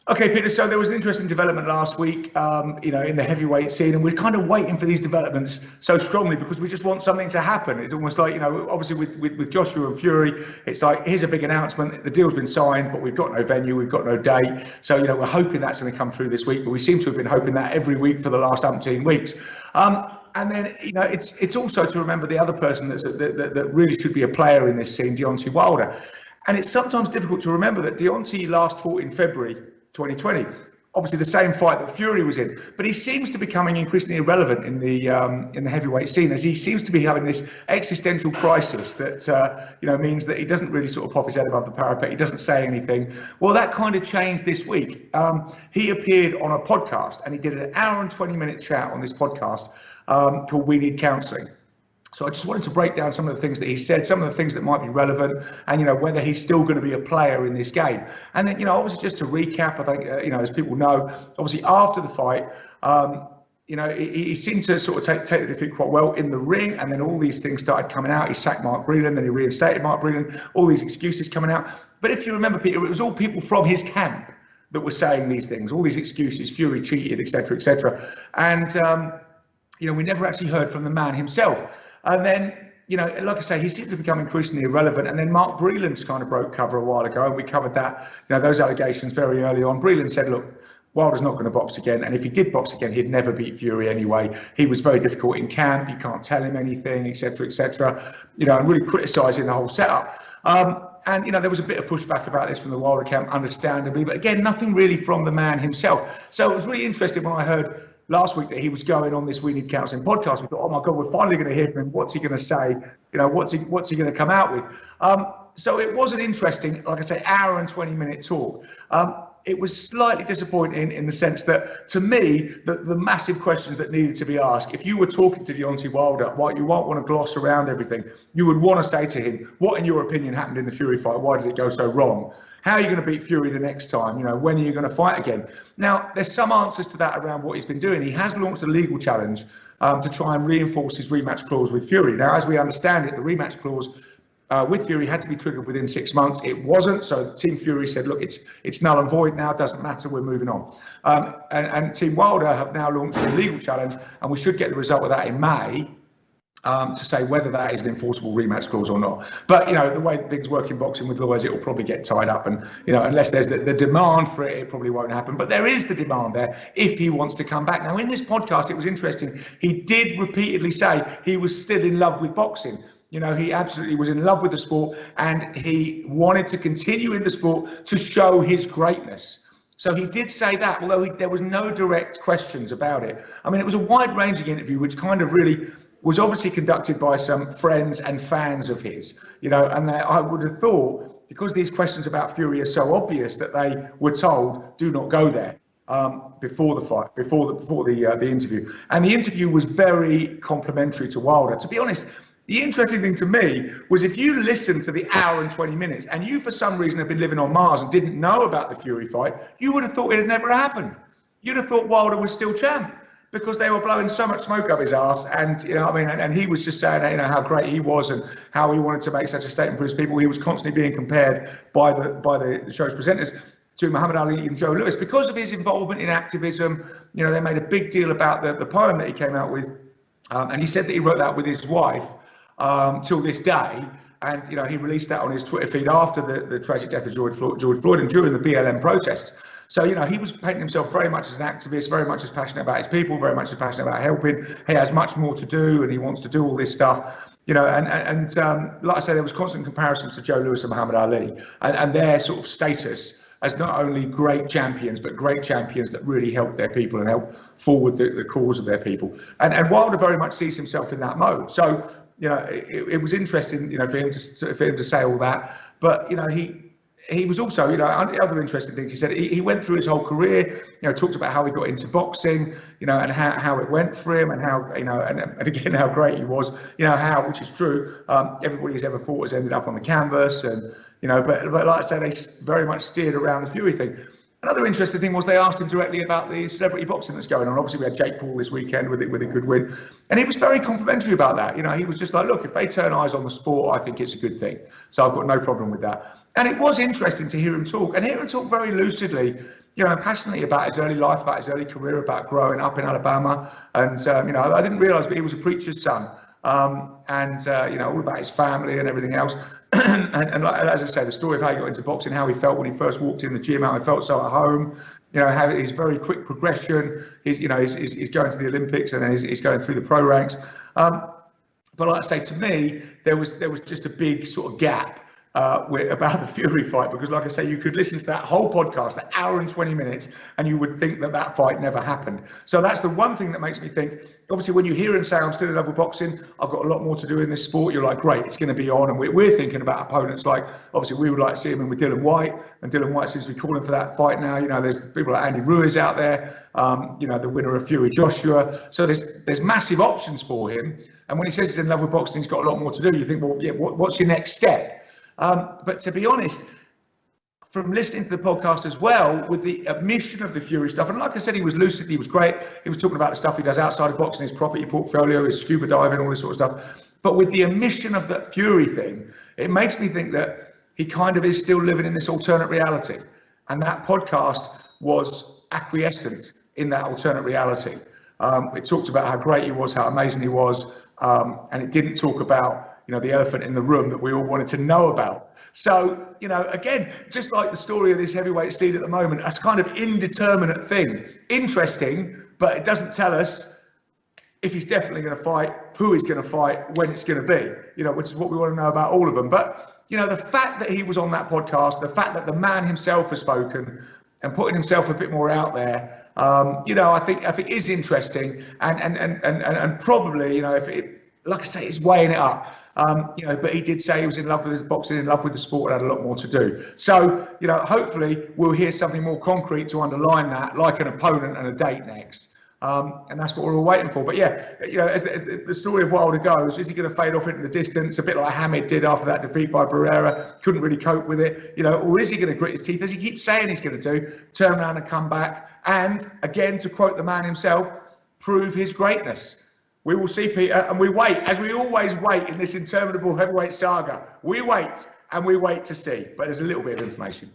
Okay, Peter, so there was an interesting development last week, in the heavyweight scene, and we're kind of waiting for these developments so strongly because we just want something to happen. It's almost like, obviously with Joshua and Fury, it's like, here's a big announcement, the deal's been signed, but we've got no venue, we've got no date. So, we're hoping that's going to come through this week, but we seem to have been hoping that every week for the last umpteen weeks. And then, it's also to remember the other person that really should be a player in this scene, Deontay Wilder. And it's sometimes difficult to remember that Deontay last fought in February 2020, obviously the same fight that Fury was in, but he seems to be becoming increasingly irrelevant in the heavyweight scene, as he seems to be having this existential crisis that means that he doesn't really sort of pop his head above the parapet. He doesn't say anything. Well, that kind of changed this week. He appeared on a podcast and he did an hour and 20-minute chat on this podcast called We Need Counselling. So I just wanted to break down some of the things that he said, some of the things that might be relevant, and whether he's still going to be a player in this game. And then obviously just to recap, I think as people know, obviously after the fight, he seemed to sort of take the defeat quite well in the ring, and then all these things started coming out. He sacked Mark Breland, then he reinstated Mark Breland. All these excuses coming out. But if you remember, Peter, it was all people from his camp that were saying these things, all these excuses. Fury cheated, etc., etc. And we never actually heard from the man himself. And then, like I say, he seemed to become increasingly irrelevant. And then Mark Breland's kind of broke cover a while ago, and we covered that, those allegations very early on. Breland said, look, Wilder's not going to box again. And if he did box again, he'd never beat Fury anyway. He was very difficult in camp. You can't tell him anything, etc., etc. And really criticising the whole setup. And, there was a bit of pushback about this from the Wilder camp, understandably. But again, nothing really from the man himself. So it was really interesting when I heard last week that he was going on this We Need Counselling podcast. We thought, oh my God, we're finally going to hear from him. What's he going to say? What's he going to come out with? So it was an interesting, like I say, hour and 20-minute talk. It was slightly disappointing in the sense that, to me, the massive questions that needed to be asked, if you were talking to Deontay Wilder, you won't want to gloss around everything. You would want to say to him, what, in your opinion, happened in the Fury fight? Why did it go so wrong? How are you going to beat Fury the next time? When are you going to fight again? Now, there's some answers to that around what he's been doing. He has launched a legal challenge to try and reinforce his rematch clause with Fury. Now, as we understand it, the rematch clause with Fury had to be triggered within 6 months. It wasn't, so Team Fury said, look, it's null and void now, doesn't matter, we're moving on. And Team Wilder have now launched a legal challenge, and we should get the result of that in May to say whether that is an enforceable rematch clause or not. But, the way things work in boxing with lawyers, it will probably get tied up, and, unless there's the demand for it, it probably won't happen. But there is the demand there if he wants to come back. Now, in this podcast, it was interesting. He did repeatedly say he was still in love with boxing. He absolutely was in love with the sport, and he wanted to continue in the sport to show his greatness. So he did say that, although there was no direct questions about it. I mean, it was a wide-ranging interview, which kind of really was obviously conducted by some friends and fans of his, and I would have thought, because these questions about Fury are so obvious, that they were told, do not go there. Before the fight, before the interview. And the interview was very complimentary to Wilder. To be honest, the interesting thing to me was, if you listened to the hour and 20 minutes and you for some reason have been living on Mars and didn't know about the Fury fight, you would have thought it had never happened. You'd have thought Wilder was still champ, because they were blowing so much smoke up his ass, and and he was just saying how great he was and how he wanted to make such a statement for his people. He was constantly being compared by the show's presenters to Muhammad Ali and Joe Louis because of his involvement in activism. They made a big deal about the poem that he came out with, and he said that he wrote that with his wife till this day. And he released that on his Twitter feed after the tragic death of George Floyd and during the BLM protests. So he was painting himself very much as an activist, very much as passionate about his people, very much as passionate about helping. He has much more to do, and he wants to do all this stuff. And like I say, there was constant comparisons to Joe Louis and Muhammad Ali, and their sort of status as not only great champions, but great champions that really help their people and help forward the cause of their people. And Wilder very much sees himself in that mode. So it was interesting, for him to say all that. But he was also, other interesting things. He said he went through his whole career, talked about how he got into boxing, and how it went for him, and how, and again, how great he was, which is true, everybody who's ever fought has ended up on the canvas, and, but like I say, they very much steered around the Fury thing. Another interesting thing was they asked him directly about the celebrity boxing that's going on. Obviously, we had Jake Paul this weekend with a good win, and he was very complimentary about that. You know, he was just like, look, if they turn eyes on the sport, I think it's a good thing. So I've got no problem with that. And it was interesting to hear him talk, and hear him talk very lucidly, you know, passionately about his early life, about his early career, about growing up in Alabama. And, you know, I didn't realise, but he was a preacher's son. You know, all about his family and everything else. and like, as I say, the story of how he got into boxing, how he felt when he first walked in the gym, how he felt so at home, you know, how his very quick progression, he's going to the Olympics and then he's going through the pro ranks. But like I say, to me, there was just a big sort of gap about the Fury fight, because like I say, you could listen to that whole podcast, that hour and 20 minutes, and you would think that fight never happened. So that's the one thing that makes me think, obviously, when you hear him say, I'm still in love with boxing, I've got a lot more to do in this sport, you're like, great, it's going to be on. And we're thinking about opponents like, obviously, we would like to see him in with Dylan White, and Dylan White seems to be calling for that fight now. You know, there's people like Andy Ruiz out there, you know, the winner of Fury Joshua. So there's massive options for him. And when he says he's in love with boxing, he's got a lot more to do. You think, well, yeah, what's your next step? But to be honest, from listening to the podcast as well, with the admission of the Fury stuff, and like I said, he was lucid, he was great. He was talking about the stuff he does outside of boxing, his property portfolio, his scuba diving, all this sort of stuff. But with the admission of that Fury thing, it makes me think that he kind of is still living in this alternate reality. And that podcast was acquiescent in that alternate reality. It talked about how great he was, how amazing he was, and it didn't talk about, you know, the elephant in the room that we all wanted to know about. So, you know, again, just like the story of this heavyweight steed at the moment, that's kind of indeterminate thing. Interesting, but it doesn't tell us if he's definitely going to fight, who he's going to fight, when it's going to be, you know, which is what we want to know about all of them. But, you know, the fact that he was on that podcast, the fact that the man himself has spoken and putting himself a bit more out there, you know, I think is interesting, and probably, you know, if it, like I say, it's weighing it up. You know, but he did say he was in love with his boxing, in love with the sport, and had a lot more to do. So, you know, hopefully we'll hear something more concrete to underline that, like an opponent and a date next. And that's what we're all waiting for. But yeah, you know, as the story of Wilder goes, is he going to fade off into the distance, a bit like Hamid did after that defeat by Barrera? Couldn't really cope with it, you know, or is he going to grit his teeth, as he keeps saying he's going to do, turn around and come back, and again, to quote the man himself, prove his greatness? We will see, Peter, and we wait, as we always wait in this interminable heavyweight saga. We wait and we wait to see, but there's a little bit of information.